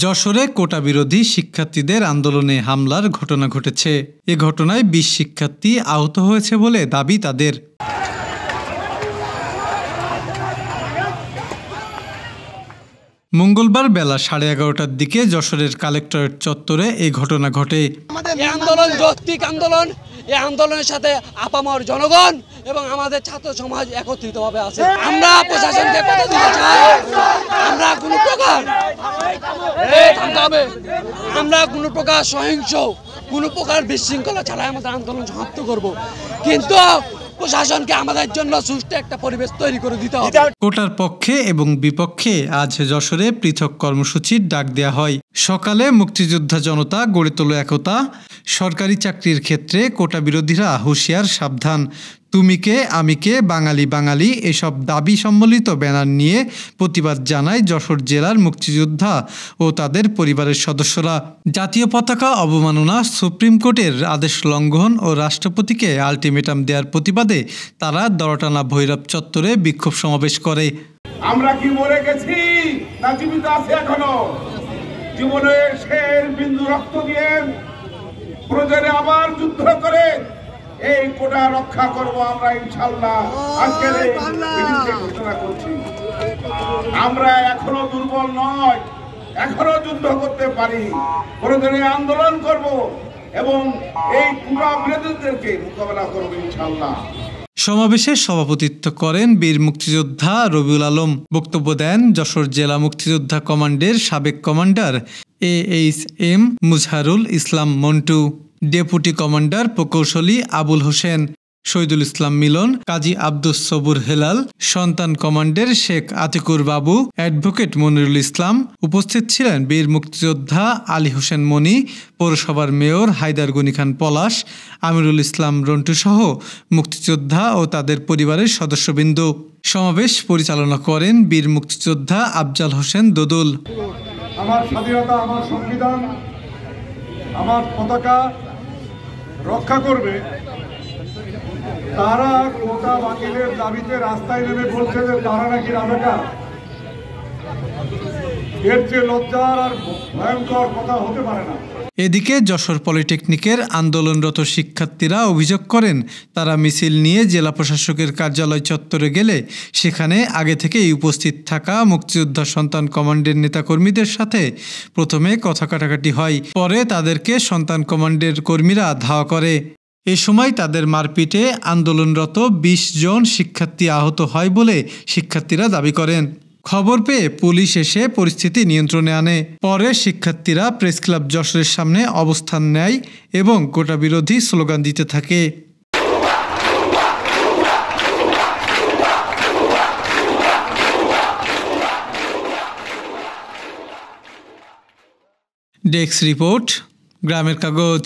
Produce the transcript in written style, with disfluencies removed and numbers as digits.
যশোরে কোটা বিরোধী শিক্ষার্থীদের আন্দোলনে হামলার ঘটনা ঘটেছে। এ ঘটনায় ২০ শিক্ষার্থী আহত হয়েছে বলে দাবি তাদের। মঙ্গলবার বেলা 11:30টার দিকে যশোরের কালেক্টরেট চত্বরে এই ঘটনা ঘটে। এই আন্দোলন যৌক্তিক আন্দোলন। এই আন্দোলনের সাথে আপামর জনগণ এবং আমাদের ছাত্র সমাজ একত্রিতভাবে আছে। আমরা প্রশাসনকে কথা দিতে চাই, আমরা কোনো প্রকার সহিংস কোনো প্রকার বিশৃঙ্খলা ছাড়াই আমাদের আন্দোলন সমাপ্ত করব, কিন্তু প্রশাসনকে আমাদের জন্য সুষ্ঠু একটা পরিবেশ তৈরি করে দিতে হবে। কোটার পক্ষে এবং বিপক্ষে আজ যশোরে পৃথক কর্মসূচির ডাক দেওয়া হয়। সকালে মুক্তিযোদ্ধা জনতা গড়ে তোলো একতা, সরকারি চাকরির ক্ষেত্রে কোটা বিরোধীরা হুঁশিয়ার সাবধান, তুমি কে আমি কে বাঙালি বাঙালি এসব দাবি সম্বলিত ব্যানার নিয়ে প্রতিবাদ জানায় যশোর জেলার মুক্তিযোদ্ধা ও তাদের পরিবারের সদস্যরা। জাতীয় পতাকা অবমাননা, সুপ্রিম কোর্টের আদেশ লঙ্ঘন ও রাষ্ট্রপতিকে আলটিমেটাম দেওয়ার প্রতিবাদে তারা দরটানা ভৈরব চত্বরে বিক্ষোভ সমাবেশ করে। আমরা কি মরে গেছি না জীবিত আছি? এখনো জীবনে শের বিন্দু রক্ত দিয়ে প্রয়োজনে আবার যুদ্ধ করে এই কোটা রক্ষা করব আমরা ইনশাআল্লাহ। আজকের এই মিটিংয়ে ঘোষণা করছি, আমরা এখনো দুর্বল নয়, এখনো যুদ্ধ করতে পারি, প্রয়োজনে আন্দোলন করব এবং এই কোটা বিরোধীদেরকে মোকাবেলা করব ইনশাআল্লাহ। সমাবেশে সভাপতিত্ব করেন বীর মুক্তিযোদ্ধা রবিউল আলম। বক্তব্য দেন যশোর জেলা মুক্তিযোদ্ধা কমান্ডের সাবেক কমান্ডার AHM মুজহারুল ইসলাম মন্টু, ডেপুটি কমান্ডার প্রকৌশলী আবুল হোসেন, শহীদুল ইসলাম মিলন, কাজী আব্দুস সবুর হেলাল, সন্তান কমান্ডের শেখ আতিকুর বাবু, অ্যাডভোকেট মনিরুল ইসলাম। উপস্থিত ছিলেন বীর মুক্তিযোদ্ধা আলী হোসেন মনি, পৌরসভার মেয়র হায়দার গনি খান পলাশ, আমিরুল ইসলাম রন্টু সহ মুক্তিযোদ্ধা ও তাদের পরিবারের সদস্যবৃন্দ। সমাবেশ পরিচালনা করেন বীর মুক্তিযোদ্ধা আফজাল হোসেন দোদুল। আমার স্বাধীনতা, আমার সংবিধান, আমার পতাকা রক্ষা করবে, তারা কোটা বাতিলের দাবিতে রাস্তায় নেমে বলছে যে তারা নাকি রাজাকার। এর চেয়ে লজ্জার আর ভয়ঙ্কর কথা হতে পারে না। এদিকে যশোর পলিটেকনিকের আন্দোলনরত শিক্ষার্থীরা অভিযোগ করেন, তারা মিছিল নিয়ে জেলা প্রশাসকের কার্যালয় চত্বরে গেলে সেখানে আগে থেকেই উপস্থিত থাকা মুক্তিযোদ্ধা সন্তান কমান্ডের নেতাকর্মীদের সাথে প্রথমে কথা কাটাকাটি হয়, পরে তাদেরকে সন্তান কমান্ডের কর্মীরা ধাওয়া করে। এ সময় তাদের মারপিটে আন্দোলনরত ২০ জন শিক্ষার্থী আহত হয় বলে শিক্ষার্থীরা দাবি করেন। খবর পেয়ে পুলিশ এসে পরিস্থিতি নিয়ন্ত্রণে আনে। পরে শিক্ষার্থীরা প্রেস ক্লাব যশোরের সামনে অবস্থান নেয় এবং কোটা বিরোধী স্লোগান দিতে থাকে। ডেস্ক রিপোর্ট, গ্রামের কাগজ।